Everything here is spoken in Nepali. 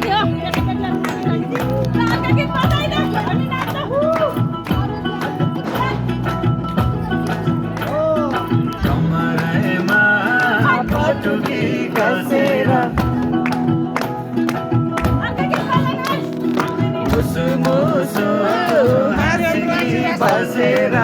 थियो अर्का गीत बजाइदे हामी नाच्दा कमरेमा पटुकी कसेर मुसु मुसु हाँसी बसेर